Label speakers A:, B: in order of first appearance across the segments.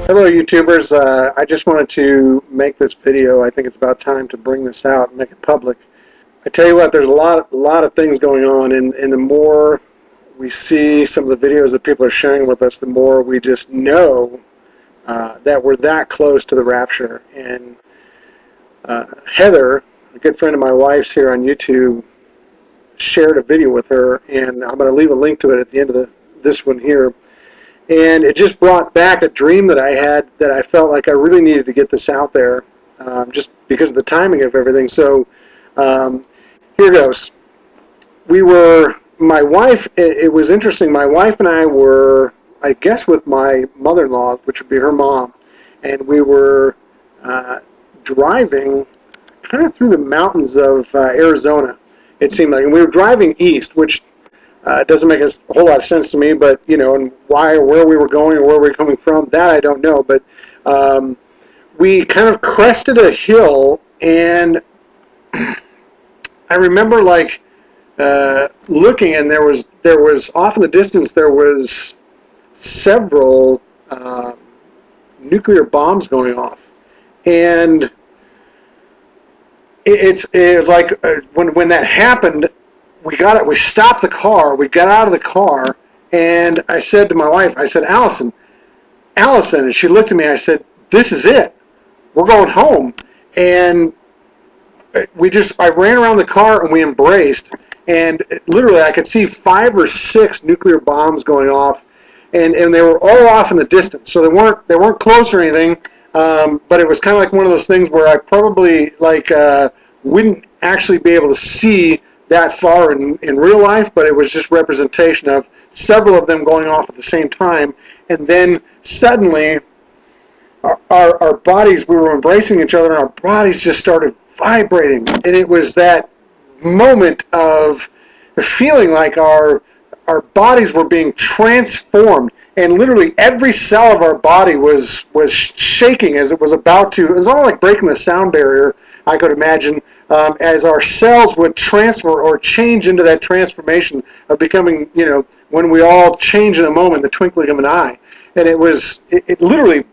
A: Hello YouTubers, I just wanted to make this video. I think it's about time to bring this out and make it public. I tell you what, there's a lot of things going on, and the more we see some of the videos that people are sharing with us, the more we just know that we're that close to the rapture. And Heather, a good friend of my wife's here on YouTube, shared a video with her, and I'm going to leave a link to it at the end of this one here. And it just brought back a dream that I had that I felt like I really needed to get this out there, just because of the timing of everything. So here goes. My wife, it was interesting, my wife and I were, I guess, with my mother-in-law, which would be her mom, and we were driving kind of through the mountains of Arizona, it seemed like. And we were driving east, which doesn't make a whole lot of sense to me, but, you know, and where we were going or where we were coming from, that I don't know. But we kind of crested a hill, and I remember, like, looking, and there was off in the distance, there was several nuclear bombs going off. And it was like when that happened, we stopped the car, we got out of the car, and I said to my wife, I said, Allison, and she looked at me, I said, this is it. We're going home. And I ran around the car and we embraced, and literally I could see 5 or 6 nuclear bombs going off, and they were all off in the distance. So they weren't close or anything, but it was kind of like one of those things where I probably wouldn't actually be able to see that far in real life, but it was just representation of several of them going off at the same time. And then suddenly our bodies, we were embracing each other, and our bodies just started vibrating. And it was that moment of feeling like our bodies were being transformed, and literally every cell of our body was shaking as it was about to. It was almost like breaking the sound barrier, I could imagine, as our cells would transfer or change into that transformation of becoming, you know, when we all change in a moment, the twinkling of an eye. And it literally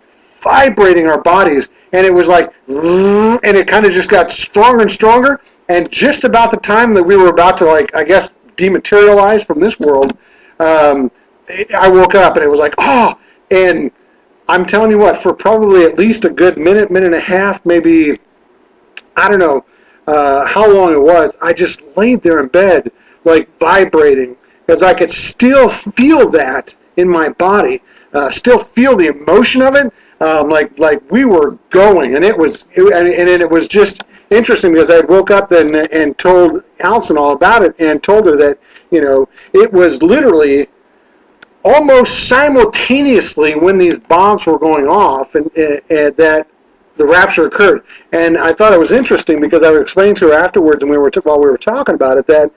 A: vibrating our bodies, and it was like, and it kind of just got stronger and stronger, and just about the time that we were about to, like, I guess, dematerialize from this world, I woke up, and it was like, oh, and I'm telling you what, for probably at least a good minute and a half, maybe, I don't know how long it was, I just laid there in bed, like, vibrating, because I could still feel that in my body, still feel the emotion of it, like we were going, and it was just interesting, because I woke up then and told Allison all about it, and told her that, you know, it was literally almost simultaneously when these bombs were going off, and that the rapture occurred. And I thought it was interesting, because I was explaining to her afterwards, and while we were talking about it, that,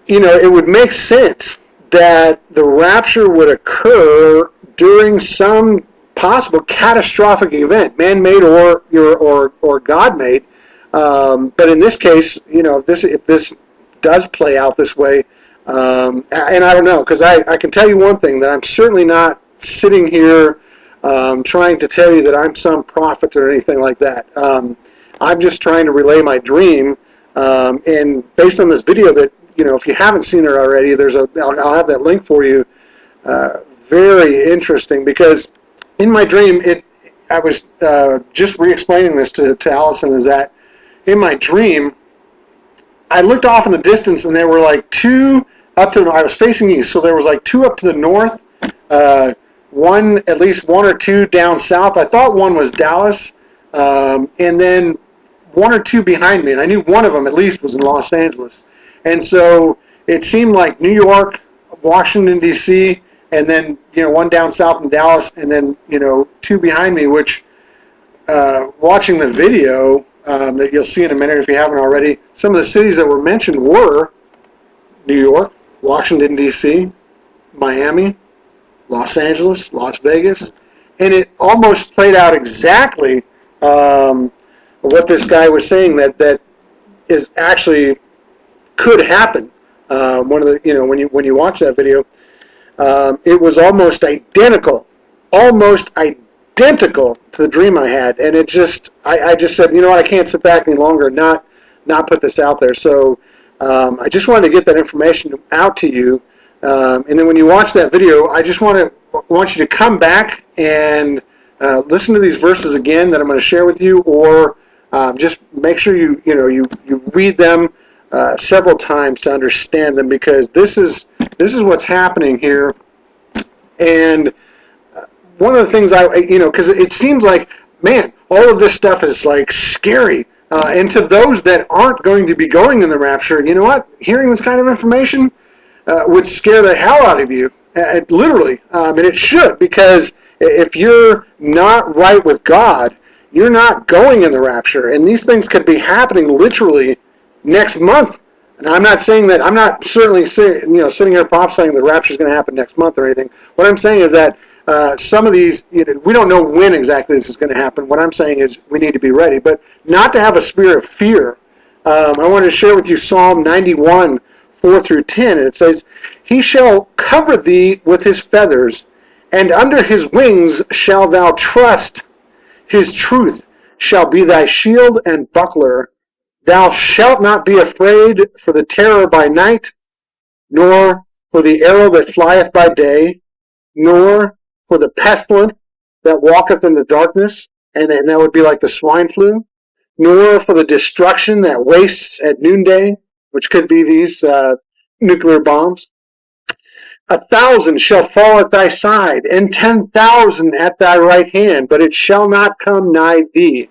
A: you know, it would make sense that the rapture would occur during some possible catastrophic event, man-made or God-made. But in this case, you know, if this does play out this way, and I don't know, because I can tell you one thing, that I'm certainly not sitting here trying to tell you that I'm some prophet or anything like that. I'm just trying to relay my dream, and based on this video that, you know, if you haven't seen it already, I'll have that link for you. Very interesting, because in my dream, I was just re-explaining this to Allison, is that in my dream, I looked off in the distance, and there were like 2 up to, I was facing east, so there was like 2 up to the north, at least one or 2 down south. I thought one was Dallas, and then 1 or 2 behind me, and I knew one of them at least was in Los Angeles. And so it seemed like New York, Washington, D.C., and then, you know, 1 down south in Dallas, and then, you know, 2 behind me, which, watching the video that you'll see in a minute if you haven't already, some of the cities that were mentioned were New York, Washington, D.C., Miami, Los Angeles, Las Vegas, and it almost played out exactly what this guy was saying that is actually could happen. One of the, you know, when you watch that video, it was almost identical almost identical to the dream I had, and it just, I just said, you know what, I can't sit back any longer and not put this out there. So I just wanted to get that information out to you. And then when you watch that video, I just want you to come back and listen to these verses again that I'm going to share with you, or just make sure you read them several times to understand them, because this is what's happening here. And one of the things because it seems like, man, all of this stuff is like scary. And to those that aren't going to be going in the rapture, you know what? Hearing this kind of information would scare the hell out of you, literally. And it should, because if you're not right with God, you're not going in the rapture. And these things could be happening literally next month. And I'm not saying that, I'm not certainly sitting here prophesying the rapture is going to happen next month or anything. What I'm saying is that some of these, we don't know when exactly this is going to happen. What I'm saying is we need to be ready, but not to have a spirit of fear. I wanted to share with you Psalm 91, 4 through 10, and it says, "He shall cover thee with his feathers, and under his wings shalt thou trust. His truth shall be thy shield and buckler. Thou shalt not be afraid for the terror by night, nor for the arrow that flieth by day, nor for the pestilence that walketh in the darkness," and that would be like the swine flu, "nor for the destruction that wastes at noonday," which could be these nuclear bombs. "1,000 shall fall at thy side, and 10,000 at thy right hand, but it shall not come nigh thee.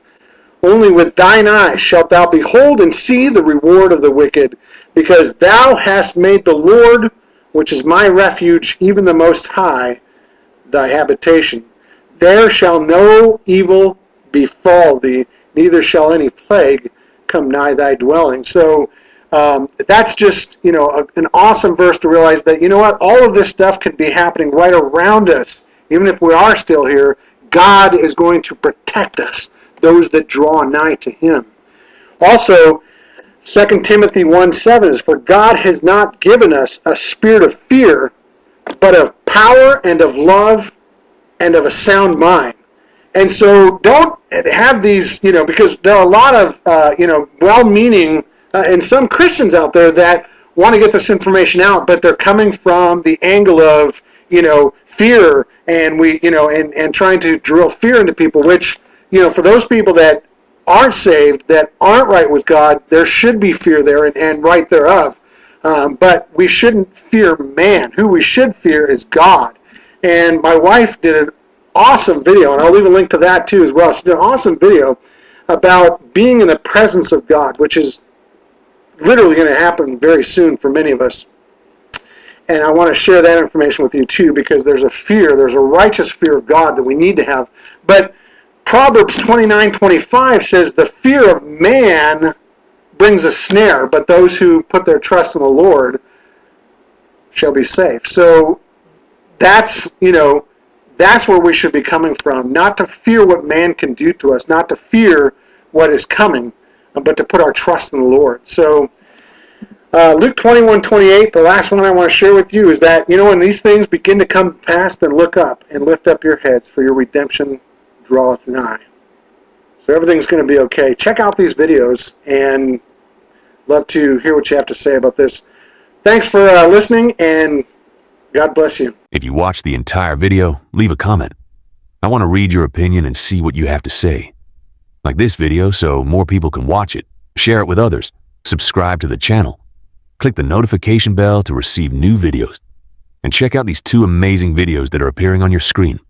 A: Only with thine eyes shalt thou behold and see the reward of the wicked, because thou hast made the Lord, which is my refuge, even the Most High, thy habitation. There shall no evil befall thee, neither shall any plague come nigh thy dwelling." So that's just, an awesome verse to realize that, you know what, all of this stuff could be happening right around us. Even if we are still here, God is going to protect us, those that draw nigh to him. Also, 2 Timothy 1:7 is, "For God has not given us a spirit of fear, but of power and of love and of a sound mind." And so don't have these, because there are a lot of, well-meaning and some Christians out there that want to get this information out, but they're coming from the angle of, fear and and trying to drill fear into people, which, for those people that aren't saved, that aren't right with God, there should be fear there and right thereof. But we shouldn't fear man. Who we should fear is God. And my wife did an awesome video, and I'll leave a link to that too as well. She did an awesome video about being in the presence of God, which is literally going to happen very soon for many of us. And I want to share that information with you too, because there's a righteous fear of God that we need to have. But Proverbs 29:25 says, "The fear of man brings a snare, but those who put their trust in the Lord shall be safe." So that's where we should be coming from, not to fear what man can do to us, not to fear what is coming, but to put our trust in the Lord. So Luke 21:28, the last one I want to share with you, is that, when these things begin to come to pass, then look up and lift up your heads, for your redemption draweth nigh. So everything's going to be okay. Check out these videos, and love to hear what you have to say about this. Thanks for listening, and God bless you.
B: If you watched the entire video, leave a comment. I want to read your opinion and see what you have to say. Like this video so more people can watch it. Share it with others. Subscribe to the channel. Click the notification bell to receive new videos. And check out these 2 amazing videos that are appearing on your screen.